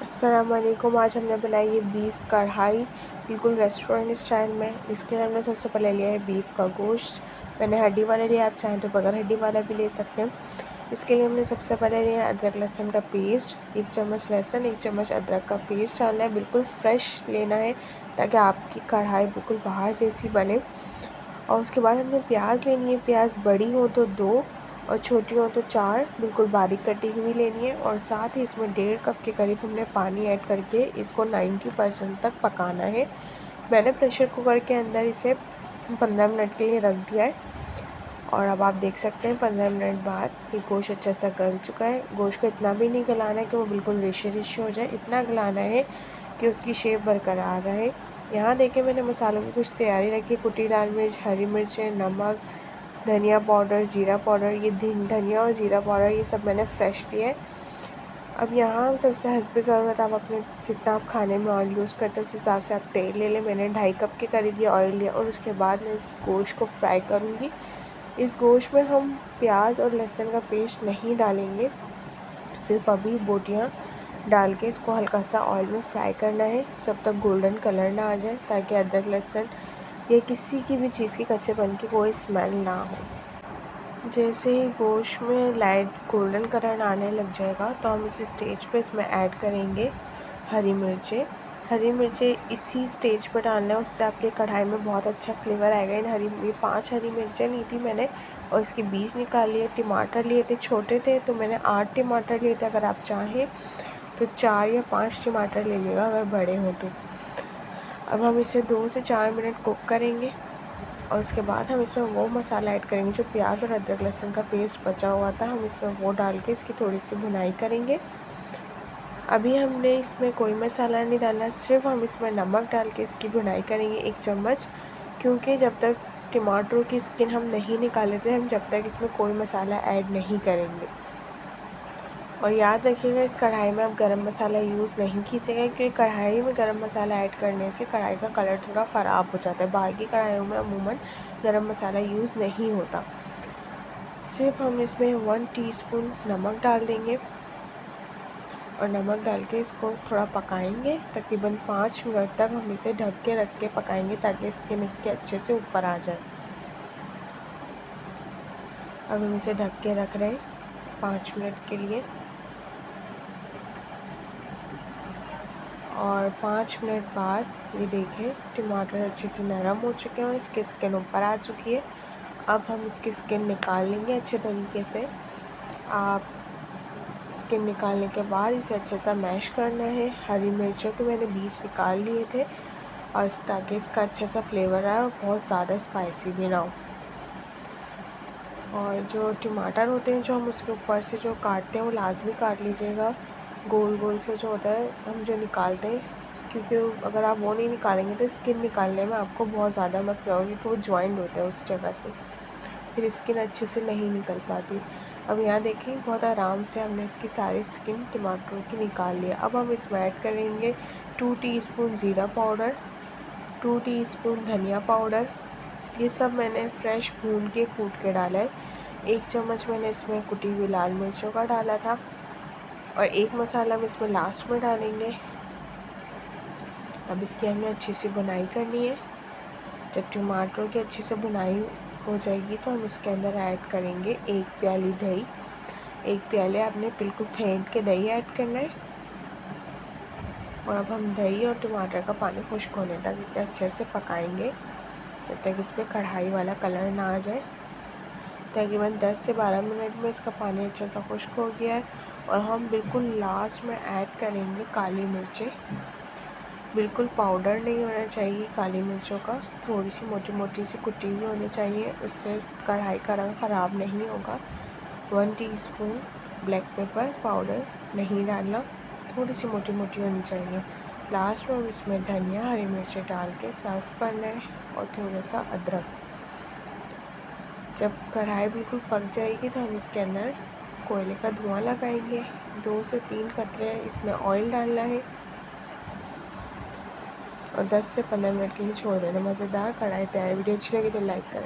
अस्सलाम वालेकुम। आज हमने बनाई है बीफ कढ़ाई बिल्कुल रेस्टोरेंट स्टाइल में। इसके लिए हमने सबसे पहले लिया है बीफ का गोश्त। मैंने हड्डी वाला लिया, आप चाहें तो बगैर हड्डी वाला भी ले सकते हैं। इसके लिए हमने सबसे पहले लिया अदरक लहसुन का पेस्ट, 1 चम्मच लहसुन 1 चम्मच अदरक का पेस्ट डालना है। बिल्कुल फ्रेश लेना है ताकि आपकी कढ़ाई बिल्कुल बाहर जैसी बने। और उसके बाद हमने प्याज लेनी है। प्याज बड़ी हो तो 2 और छोटी हो तो 4 बिल्कुल बारीक कटी हुई लेनी है। और साथ ही इसमें 1.5 कप के करीब हमने पानी ऐड करके इसको 90% तक पकाना है। मैंने प्रेशर कुकर के अंदर इसे 15 मिनट के लिए रख दिया है। और अब आप देख सकते हैं 15 मिनट बाद ये गोश्त अच्छा सा गल चुका है। गोश्त को इतना भी नहीं गलाना है कि वो बिल्कुल रेशे रेशे हो जाए, इतना गलाना है कि उसकी शेप बरकरार रहे। यहाँ देखिए मैंने मसालों की कुछ तैयारी रखी। कुटी लाल मिर्च, हरी मिर्चें, नमक, धनिया पाउडर, ज़ीरा पाउडर। ये धनिया और ज़ीरा पाउडर ये सब मैंने फ्रेश लिया है। अब यहाँ सबसे हस्बे ज़रूरत आप अपने जितना आप खाने में ऑयल यूज़ करते हैं उस हिसाब से आप तेल ले लें। मैंने 2.5 कप के करीब ये ऑयल लिया। और उसके बाद मैं इस गोश्त को फ्राई करूँगी। इस गोश्त में हम प्याज और लहसुन का पेस्ट नहीं डालेंगे, सिर्फ अभी बोटियाँ डाल के इसको हल्का सा ऑयल में फ्राई करना है जब तक गोल्डन कलर ना आ जाए, ताकि अदरक लहसुन या किसी की भी चीज़ की कच्चेपन की कोई स्मेल ना हो। जैसे ही गोश्त में लाइट गोल्डन कलर आने लग जाएगा तो हम इस स्टेज पे इसमें ऐड करेंगे हरी मिर्चें। हरी मिर्चें इसी स्टेज पर डालना है, उससे आपके कढ़ाई में बहुत अच्छा फ्लेवर आएगा। ये 5 हरी मिर्चें ली थी मैंने और इसके बीज निकाल लिए। टमाटर लिए थे, छोटे थे तो मैंने 8 टमाटर लिए थे। अगर आप चाहें तो 4 या 5 टमाटर ले लिएगा अगर बड़े हों तो। अब हम इसे 2 से 4 मिनट कुक करेंगे। और उसके बाद हम इसमें वो मसाला ऐड करेंगे जो प्याज और अदरक लहसुन का पेस्ट बचा हुआ था, हम इसमें वो डाल के इसकी थोड़ी सी भुनाई करेंगे। अभी हमने इसमें कोई मसाला नहीं डालना, सिर्फ हम इसमें नमक डाल के इसकी भुनाई करेंगे 1 चम्मच, क्योंकि जब तक टमाटरों की स्किन हम नहीं निकाले थे हम जब तक इसमें कोई मसाला ऐड नहीं करेंगे। और याद रखिएगा इस कढ़ाई में आप गरम मसाला यूज़ नहीं कीजिएगा, क्योंकि कढ़ाई में गरम मसाला ऐड करने से कढ़ाई का कलर थोड़ा ख़राब हो जाता है। बाहर की कढ़ाइयों में अमूमन गरम मसाला यूज़ नहीं होता। सिर्फ हम इसमें 1 टीस्पून नमक डाल देंगे और नमक डाल के इसको थोड़ा पकाएंगे। तकरीबन 5 मिनट तक हम इसे ढक के रख के पकाएंगे ताकि स्किन इसके अच्छे से ऊपर आ जाए। अब हम इसे ढक के रख रहे हैं 5 मिनट के लिए। और 5 मिनट बाद ये देखें टमाटर अच्छे से नरम हो चुके हैं और इसकी स्किन ऊपर आ चुकी है। अब हम इसकी स्किन निकाल लेंगे अच्छे तरीके से। आप स्किन निकालने के बाद इसे अच्छे से मैश करना है। हरी मिर्चों के मैंने बीज निकाल लिए थे और ताकि इसका अच्छा सा फ्लेवर आए और बहुत ज़्यादा स्पाइसी भी ना हो। और जो टमाटर होते हैं जो हम उसके ऊपर से जो काटते हैं वो लाजमी काट लीजिएगा, गोल गोल से जो होता है हम जो निकालते हैं, क्योंकि अगर आप वो नहीं निकालेंगे तो स्किन निकालने में आपको बहुत ज़्यादा मसला होगा, क्योंकि वो जॉइंट होता है उस जगह से, फिर स्किन अच्छे से नहीं निकल पाती। अब यहाँ देखिए बहुत आराम से हमने इसकी सारी स्किन टमाटरों की निकाल लिया। अब हम इसमें ऐड करेंगे 2 टीस्पून ज़ीरा पाउडर, 2 टीस्पून धनिया पाउडर। ये सब मैंने फ्रेश भून के कूट के डाला है। 1 चम्मच मैंने इसमें कुटी हुई लाल मिर्चों का डाला था। और एक मसाला हम इसमें लास्ट में डालेंगे। अब इसकी हमने अच्छी सी बुनाई करनी है। जब टमाटरों की अच्छी से बुनाई हो जाएगी तो हम इसके अंदर ऐड करेंगे 1 प्याली दही। 1 प्याले आपने बिल्कुल फेंट के दही ऐड करना है। और अब हम दही और टमाटर का पानी खुश्क होने तक इसे अच्छे से पकाएंगे जब तक इस पर कढ़ाई वाला कलर ना आ जाए। तकरीबन 10 से 12 मिनट में इसका पानी अच्छा सा खुश्क हो गया है। और हम बिल्कुल लास्ट में ऐड करेंगे काली मिर्चें। बिल्कुल पाउडर नहीं होना चाहिए काली मिर्चों का, थोड़ी सी मोटी मोटी सी कुटी हुई होनी चाहिए, उससे कढ़ाई का रंग ख़राब नहीं होगा। 1 टीस्पून ब्लैक पेपर पाउडर नहीं डालना, थोड़ी सी मोटी मोटी होनी चाहिए। लास्ट में हम इसमें धनिया हरी मिर्चें डाल के सर्व करना है और थोड़ा सा अदरक। जब कढ़ाई बिल्कुल पक जाएगी तो हम इसके अंदर कोयले का धुआं लगाएंगे। 2 से 3 कतरे इसमें ऑयल डालना है और 10 से 15 मिनट के लिए छोड़ देना। मज़ेदार कढ़ाई तैयार। वीडियो अच्छी लगी तो लाइक करें।